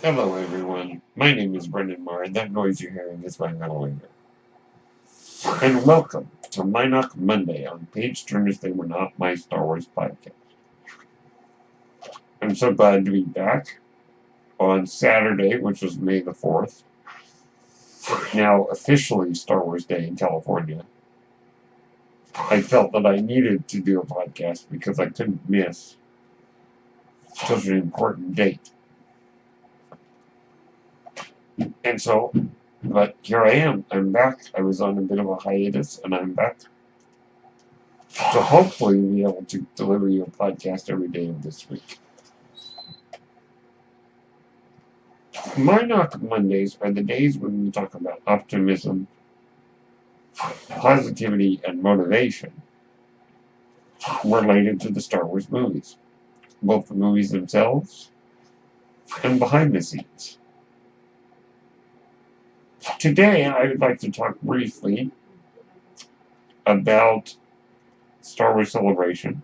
Hello everyone, my name is Brendan Marr, and that noise you're hearing is my ventilator. And welcome to Mynock Monday on Page Turners They Were Not My Star Wars podcast. I'm so glad to be back on Saturday, which was May the 4th, now officially Star Wars Day in California. I felt that I needed to do a podcast because I couldn't miss such an important date. And so, but here I am. I'm back. I was on a bit of a hiatus, and I'm back to hopefully be able to deliver you a podcast every day of this week. Mynock Mondays are the days when we talk about optimism, positivity, and motivation related to the Star Wars movies, both the movies themselves and behind the scenes. Today, I would like to talk briefly about Star Wars Celebration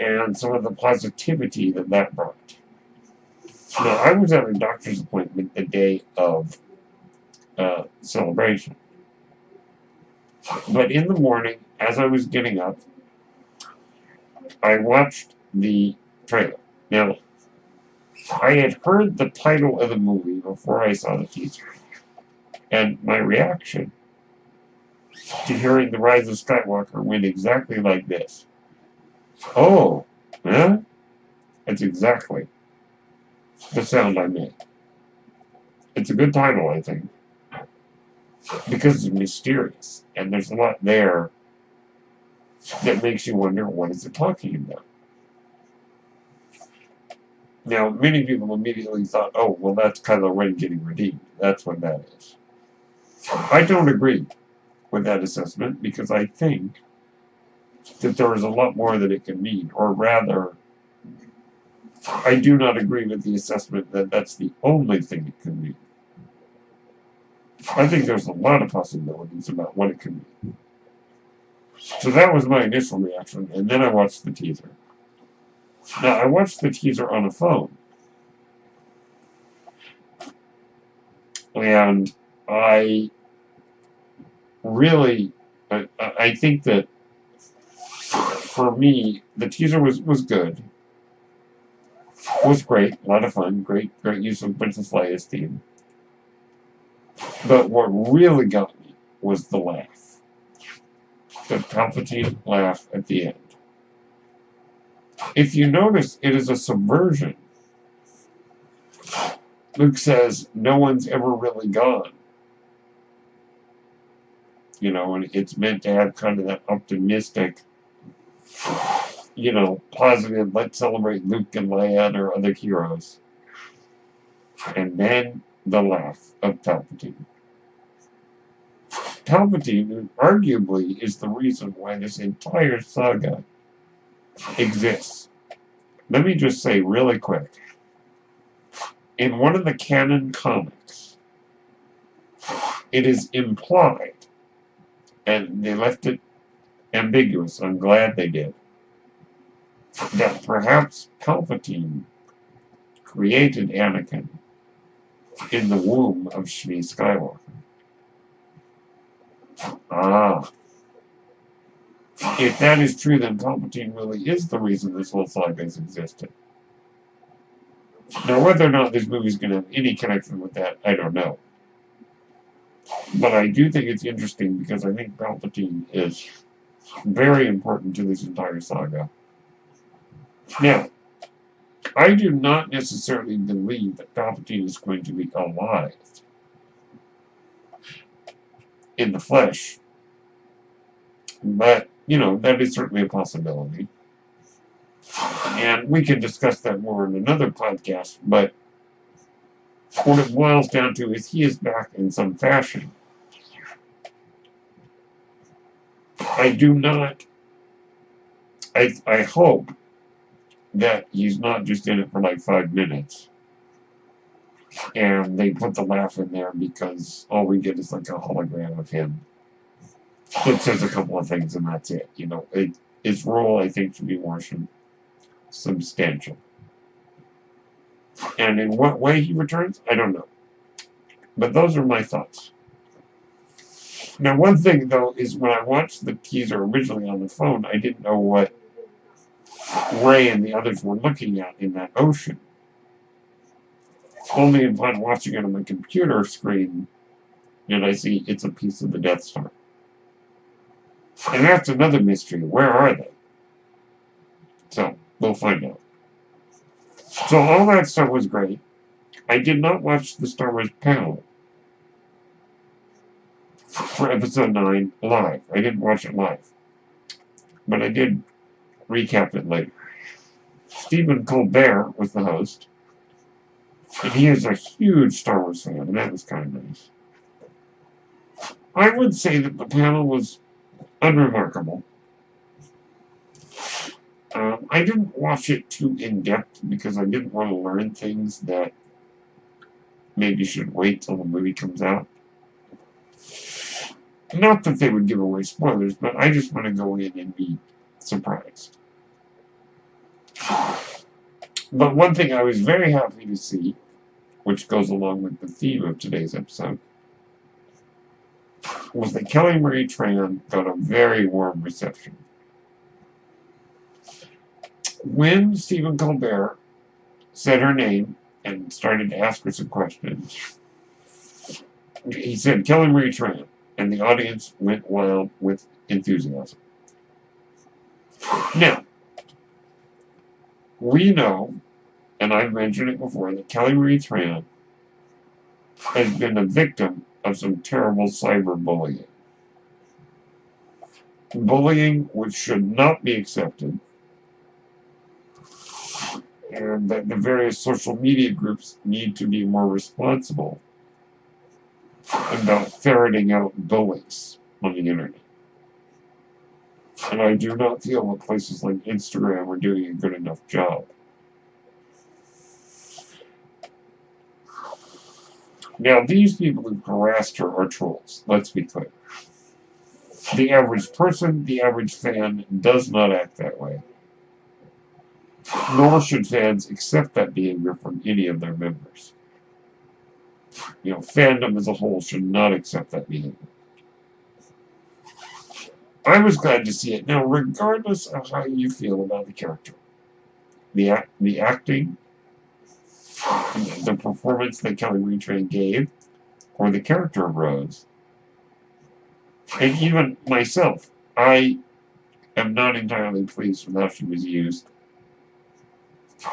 and some of the positivity that brought. Now, I was at a doctor's appointment the day of Celebration. But in the morning, as I was getting up, I watched the trailer. Now, I had heard the title of the movie before I saw the teaser. And my reaction to hearing The Rise of Skywalker went exactly like this. Oh, huh? That's exactly the sound I made. It's a good title, I think, because it's mysterious, and there's a lot there that makes you wonder, what is it talking about? Now, many people immediately thought, oh, well, that's Kylo Ren getting redeemed. That's what that is. I don't agree with that assessment, because I think that there is a lot more that it can mean, or rather, I do not agree with the assessment that that's the only thing it can mean. I think there's a lot of possibilities about what it can mean. So that was my initial reaction, and then I watched the teaser. Now, I watched the teaser on a phone, and I really, I think that for me, the teaser was good, was great, a lot of fun, great use of Princess Leia's theme. But what really got me was the laugh. The Palpatine laugh at the end. If you notice, it is a subversion. Luke says, no one's ever really gone. You know, and it's meant to have kind of that optimistic, you know, positive, let's celebrate Luke and Leia and our other heroes. And then the laugh of Palpatine. Palpatine, arguably, is the reason why this entire saga exists. Let me just say really quick. In one of the canon comics, it is implied, and they left it ambiguous, I'm glad they did, that perhaps Palpatine created Anakin in the womb of Shmi Skywalker. Ah. If that is true, then Palpatine really is the reason this whole saga has existed. Now, whether or not this movie is going to have any connection with that, I don't know. But I do think it's interesting because I think Palpatine is very important to this entire saga. Now, I do not necessarily believe that Palpatine is going to be alive in the flesh. But, you know, that is certainly a possibility. And we can discuss that more in another podcast, but what it boils down to is he is back in some fashion. I do not, I hope that he's not just in it for like 5 minutes. And they put the laugh in there because all we get is like a hologram of him. It says a couple of things and that's it. You know, his role, I think, should be more substantial. And in what way he returns, I don't know. But those are my thoughts. Now, one thing, though, is when I watched the teaser originally on the phone, I didn't know what Ray and the others were looking at in that ocean. Only upon watching it on my computer screen did I see it's a piece of the Death Star. And that's another mystery. Where are they? So, we'll find out. So, all that stuff was great. I did not watch the Star Wars panel for episode 9 live. I didn't watch it live. But I did recap it later. Stephen Colbert was the host. And he is a huge Star Wars fan, and that was kind of nice. I would say that the panel was unremarkable. I didn't watch it too in-depth because I didn't want to learn things that maybe should wait till the movie comes out. Not that they would give away spoilers, but I just want to go in and be surprised. But one thing I was very happy to see, which goes along with the theme of today's episode, was that Kelly Marie Tran got a very warm reception. When Stephen Colbert said her name and started to ask her some questions, he said Kelly Marie Tran, and the audience went wild with enthusiasm. Now, we know, and I've mentioned it before, that Kelly Marie Tran has been a victim of some terrible cyberbullying. Bullying which should not be accepted, and that the various social media groups need to be more responsible about ferreting out bullies on the internet. And I do not feel that places like Instagram are doing a good enough job. Now, these people who harassed her are trolls, let's be clear. The average person, the average fan, does not act that way. Nor should fans accept that behavior from any of their members. Fandom as a whole should not accept that behavior. I was glad to see it. Now, regardless of how you feel about the character, the acting, the performance that Kelly Marie Tran gave, or the character of Rose, and even myself, I am not entirely pleased with how she was used.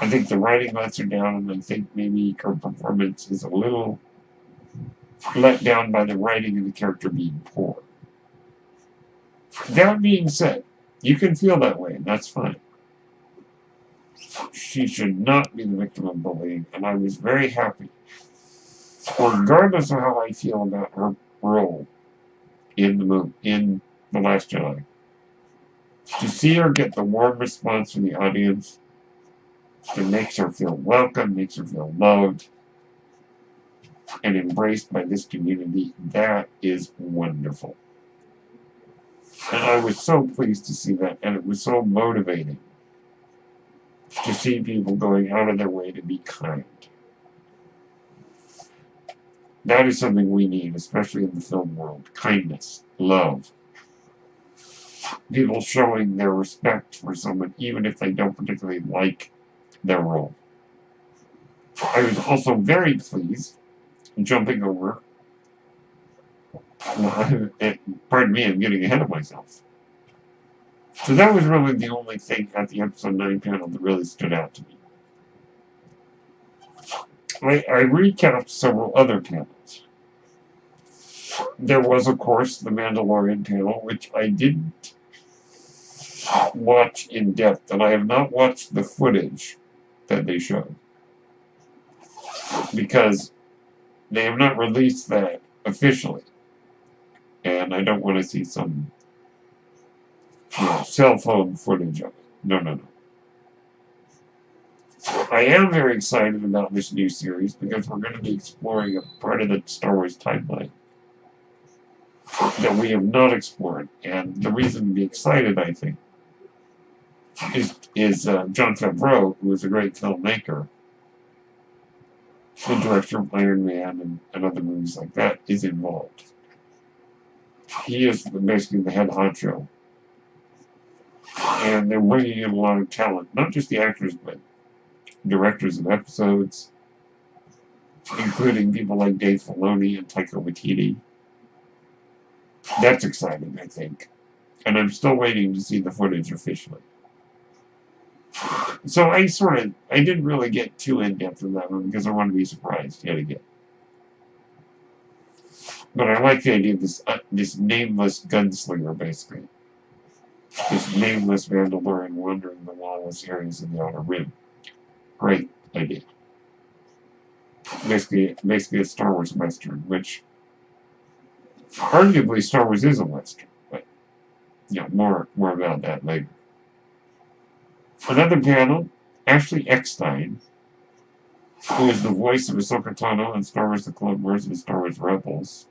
I think the writing lets her down, and I think maybe her performance is a little let down by the writing of the character being poor. That being said, you can feel that way, and that's fine. She should not be the victim of bullying, and I was very happy, regardless of how I feel about her role in the movie, in The Last Jedi, to see her get the warm response from the audience. It makes her feel welcome, makes her feel loved, and embraced by this community. That is wonderful. And I was so pleased to see that, and it was so motivating to see people going out of their way to be kind. That is something we need, especially in the film world. Kindness, love. People showing their respect for someone, even if they don't particularly like their role. I was also very pleased, jumping over, pardon me, I'm getting ahead of myself. So that was really the only thing at the episode 9 panel that really stood out to me. I recapped several other panels. There was, of course, the Mandalorian panel, which I didn't watch in depth, and I have not watched the footage that they showed, because they have not released that officially, and I don't want to see some cell phone footage of it. No. I am very excited about this new series because we're going to be exploring a part of the Star Wars timeline that we have not explored, and the reason to be excited, I think, is Jon Favreau, who is a great filmmaker, the director of Iron Man and other movies like that, is involved. He is basically the head honcho. And they're bringing in a lot of talent, not just the actors, but directors of episodes, including people like Dave Filoni and Taika Waititi. That's exciting, I think. And I'm still waiting to see the footage officially. So I didn't really get too in-depth in that one because I want to be surprised yet again. But I like the idea of this nameless gunslinger, basically. This nameless Mandalorian wandering the lawless areas of the Outer Rim. Great idea. Basically a Star Wars Western, which arguably Star Wars is a Western, but more about that later. Another panel, Ashley Eckstein, who is the voice of Ahsoka Tano in Star Wars The Clone Wars and Star Wars Rebels,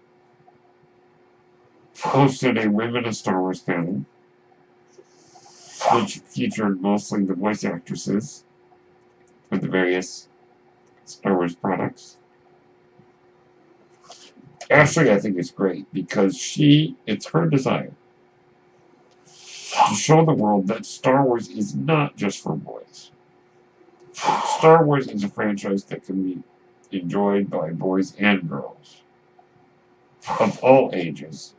hosted a Women of Star Wars panel, which featured mostly the voice actresses for the various Star Wars products. Ashley, I think, is great because it's her desire to show the world that Star Wars is not just for boys. Star Wars is a franchise that can be enjoyed by boys and girls of all ages,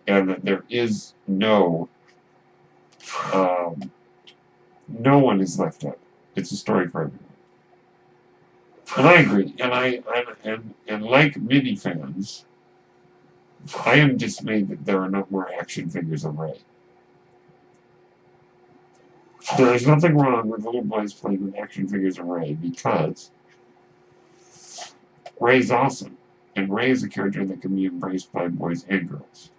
and that there is no one is left out. It's a story for everyone. And I agree. And like many fans, I am dismayed that there are no more action figures of Rey. There is nothing wrong with little boys playing with action figures of Rey because Rey's awesome. And Rey is a character that can be embraced by boys and girls.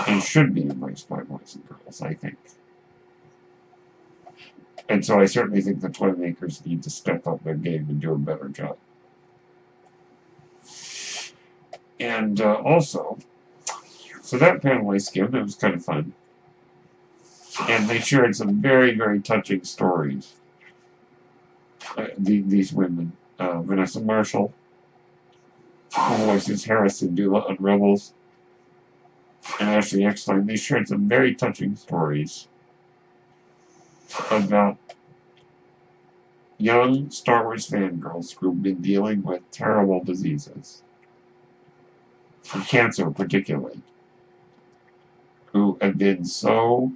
And should be embraced by boys and girls, I think. And so I certainly think the toy makers need to step up their game and do a better job. And also, so that panel I skimmed, it was kind of fun. And they shared some very, very touching stories. These women, Vanessa Marshall, who voices Hera Syndulla on Rebels, and Ashley Eckstein, they shared some very touching stories about young Star Wars fangirls who've been dealing with terrible diseases, cancer particularly, who have been so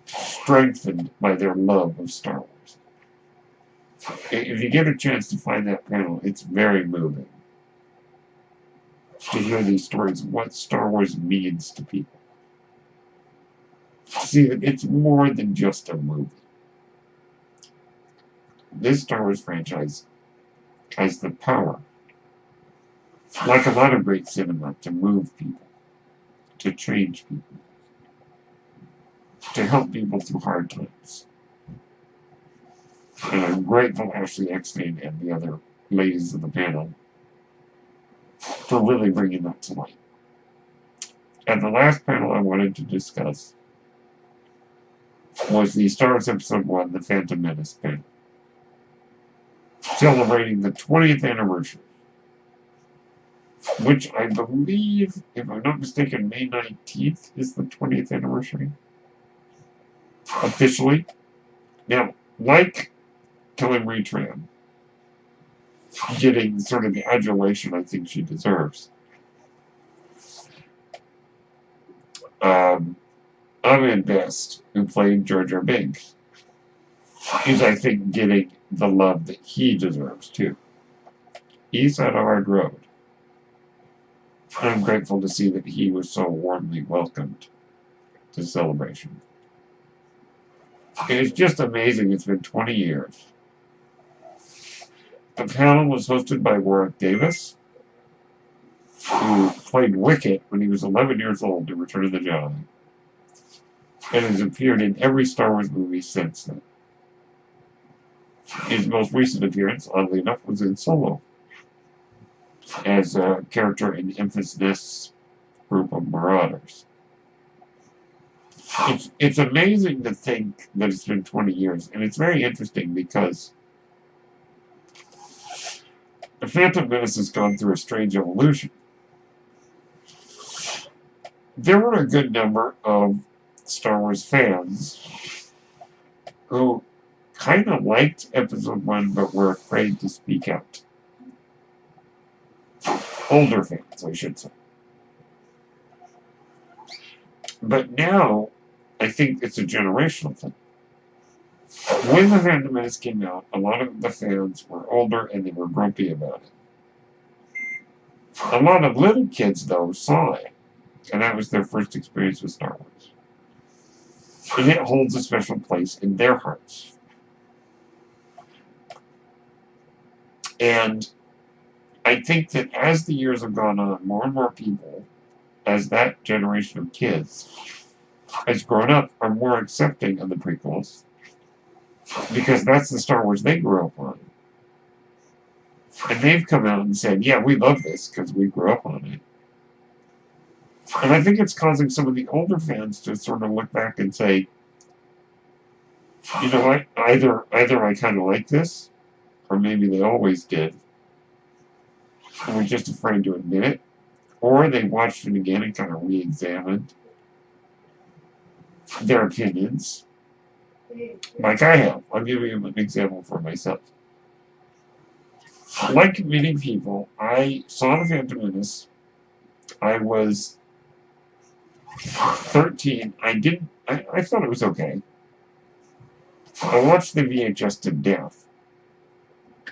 strengthened by their love of Star Wars. If you get a chance to find that panel, it's very moving to hear these stories of what Star Wars means to people. See, it's more than just a movie. This Star Wars franchise has the power, like a lot of great cinema, to move people, to change people, to help people through hard times. And I'm grateful to Ashley Eckstein and the other ladies of the panel for really bringing that to light. And the last panel I wanted to discuss was the Star Wars Episode 1, The Phantom Menace panel, celebrating the 20th anniversary, which I believe, if I'm not mistaken, May 19th is the 20th anniversary, officially. Now, like Kelly Marie Tran, getting sort of the adulation I think she deserves, Ahmed Best, who played Jar Jar Binks, is, I think, getting the love that he deserves, too. He's had a hard road. And I'm grateful to see that he was so warmly welcomed to Celebration. It's just amazing. It's been 20 years. The panel was hosted by Warwick Davis, who played Wicket when he was 11 years old in Return of the Jedi, and has appeared in every Star Wars movie since then. His most recent appearance, oddly enough, was in Solo, as a character in Enfys Nest's group of Marauders. It's amazing to think that it's been 20 years, and it's very interesting because The Phantom Menace has gone through a strange evolution. There were a good number of Star Wars fans who kind of liked Episode 1 but were afraid to speak out. Older fans, I should say. But now, I think it's a generational thing. When The Phantom Menace came out, a lot of the fans were older and they were grumpy about it. A lot of little kids, though, saw it, and that was their first experience with Star Wars. And it holds a special place in their hearts. And I think that as the years have gone on, more and more people, as that generation of kids has grown up, are more accepting of the prequels because that's the Star Wars they grew up on. And they've come out and said, yeah, we love this because we grew up on it. And I think it's causing some of the older fans to sort of look back and say, you know what, either I kind of like this, or maybe they always did, and were just afraid to admit it, or they watched it again and kind of re-examined their opinions, like I have. I'll give you an example for myself. Like many people, I saw The Phantom Menace. I was 13. I thought it was okay. I watched the VHS to death.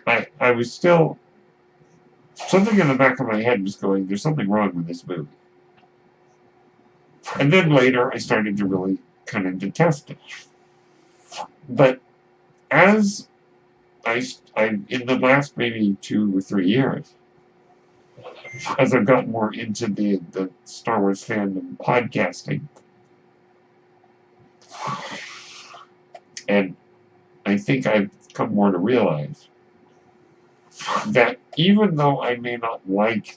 I was still, something in the back of my head was going, there's something wrong with this movie. And then later, I started to really kind of detest it. But as I in the last maybe 2 or 3 years, as I've gotten more into the Star Wars fandom podcasting, and I think I've come more to realize that even though I may not like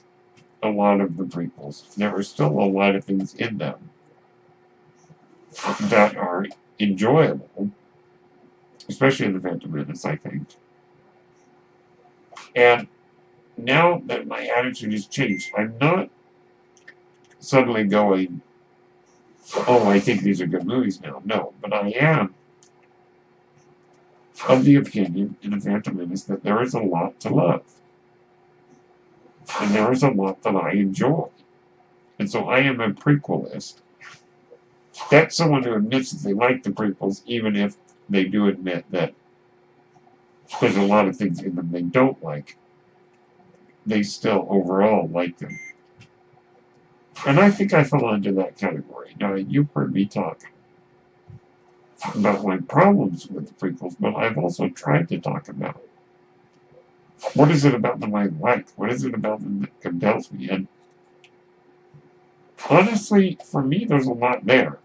a lot of the prequels, there are still a lot of things in them that are enjoyable, especially in The Phantom Menace, I think. And now that my attitude has changed, I'm not suddenly going, oh, I think these are good movies now. No, but I am of the opinion in The Phantom Menace that there is a lot to love. And there is a lot that I enjoy. And so I am a prequelist. That's someone who admits that they like the prequels, even if they do admit that there's a lot of things in them they don't like. They still overall like them. And I think I fall into that category. Now, you've heard me talk about my problems with the prequels, but I've also tried to talk about what is it about them I like? What is it about them that compels me? And honestly, for me, there's a lot there.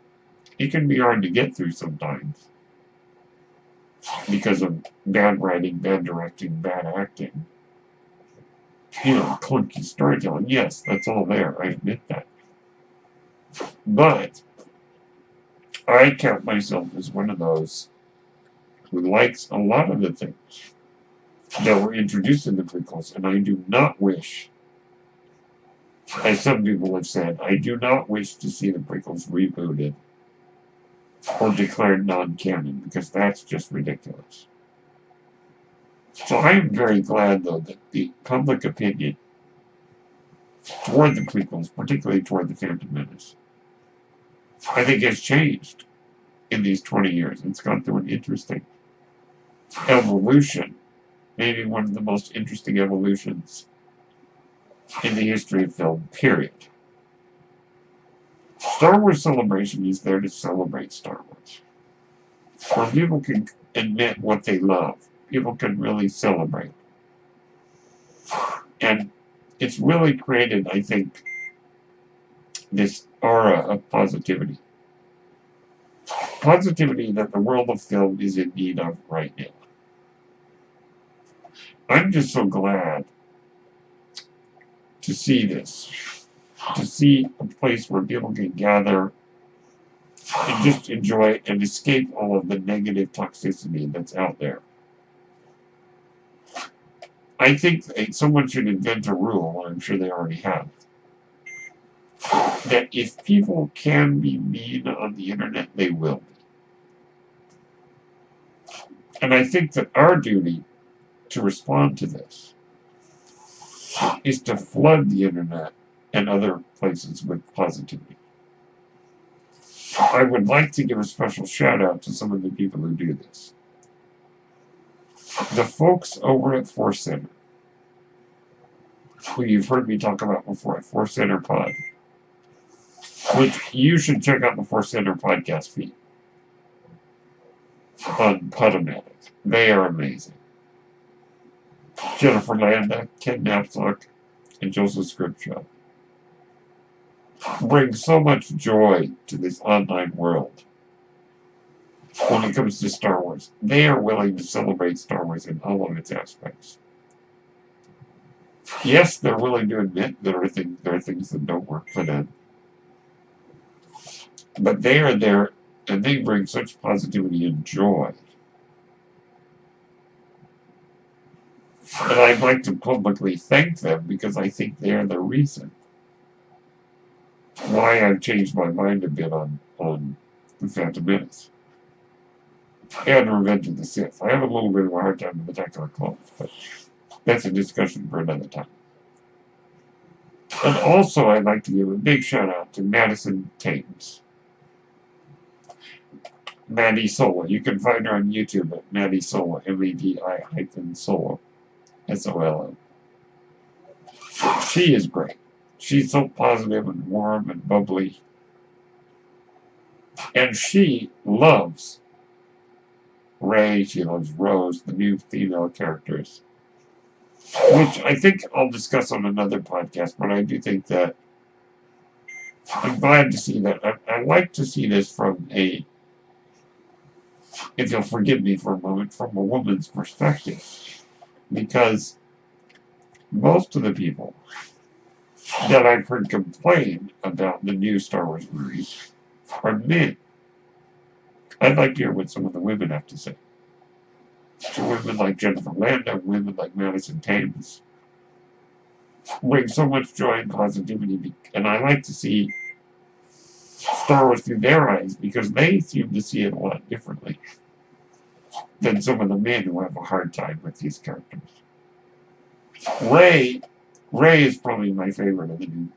It can be hard to get through sometimes because of bad writing, bad directing, bad acting. You know, clunky storytelling. Yes, that's all there. I admit that. But I count myself as one of those who likes a lot of the things that were introduced in the prequels, and I do not wish, as some people have said, I do not wish to see the prequels rebooted or declared non-canon, because that's just ridiculous. So I am very glad, though, that the public opinion toward the prequels, particularly toward The Phantom Menace, I think has changed in these 20 years. It's gone through an interesting evolution, maybe one of the most interesting evolutions in the history of film, period. Star Wars Celebration is there to celebrate Star Wars, where people can admit what they love. People can really celebrate. And it's really created, I think, this aura of positivity. Positivity that the world of film is in need of right now. I'm just so glad to see this. To see a place where people can gather and just enjoy it and escape all of the negative toxicity that's out there. I think someone should invent a rule, and I'm sure they already have, that if people can be mean on the internet, they will be. And I think that our duty to respond to this is to flood the internet and other places with positivity. I would like to give a special shout out to some of the people who do this. The folks over at Force Center, who you've heard me talk about before at Force Center Pod, which you should check out the Force Center podcast feed on Podomatic. They are amazing. Jennifer Landa, Ken Knapsack, and Joseph Scripshaw bring so much joy to this online world when it comes to Star Wars. They are willing to celebrate Star Wars in all of its aspects. Yes, they're willing to admit there are things that don't work for them. But they are there, and they bring such positivity and joy. And I'd like to publicly thank them because I think they are the reason why I've changed my mind a bit on the Phantom Menace and Revenge of the Sith. I have a little bit of a hard time with Attack of the Clones, but that's a discussion for another time. And also, I'd like to give a big shout out to Madison Thames. Maddie Sola. You can find her on YouTube at Maddie Sola, MADI-Solo, SOLO. She is great. She's so positive and warm and bubbly. And she loves Rey, she loves Rose, the new female characters. Which I think I'll discuss on another podcast, but I do think that I'm glad to see that. I like to see this from a, if you'll forgive me for a moment, from a woman's perspective. Because most of the people that I've heard complain about the new Star Wars movies are men. I'd like to hear what some of the women have to say. So women like Jennifer Landa, women like Madison Thames bring so much joy and positivity, and I like to see Star Wars through their eyes because they seem to see it a lot differently than some of the men who have a hard time with these characters. Rey is probably my favorite of the new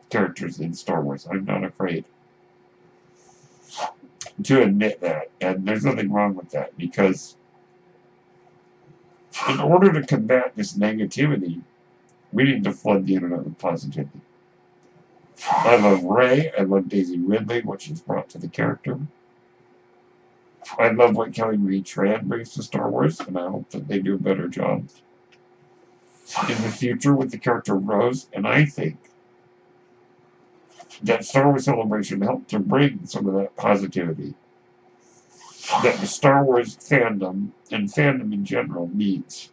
characters in Star Wars. I'm not afraid to admit that, and there's nothing wrong with that, because in order to combat this negativity, we need to flood the internet with positivity. I love Rey, I love Daisy Ridley, what she's brought to the character. I love what Kelly Marie Tran brings to Star Wars, and I hope that they do a better job in the future with the character Rose, and I think that Star Wars Celebration helped to bring some of that positivity that the Star Wars fandom and fandom in general needs.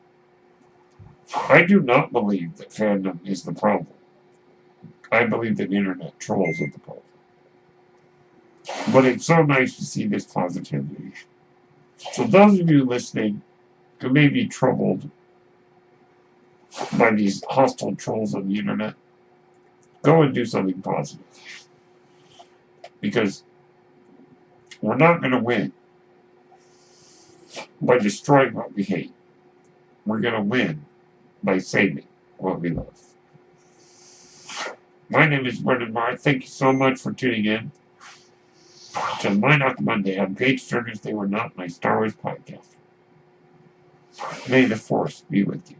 I do not believe that fandom is the problem. I believe that internet trolls are the problem. But it's so nice to see this positivity. So those of you listening who may be troubled by these hostile trolls on the internet, go and do something positive. Because we're not going to win by destroying what we hate. We're going to win by saving what we love. My name is Brendan Marr. Thank you so much for tuning in to Mynock Monday on Page Turners They Were Not, my Star Wars podcast. May the Force be with you.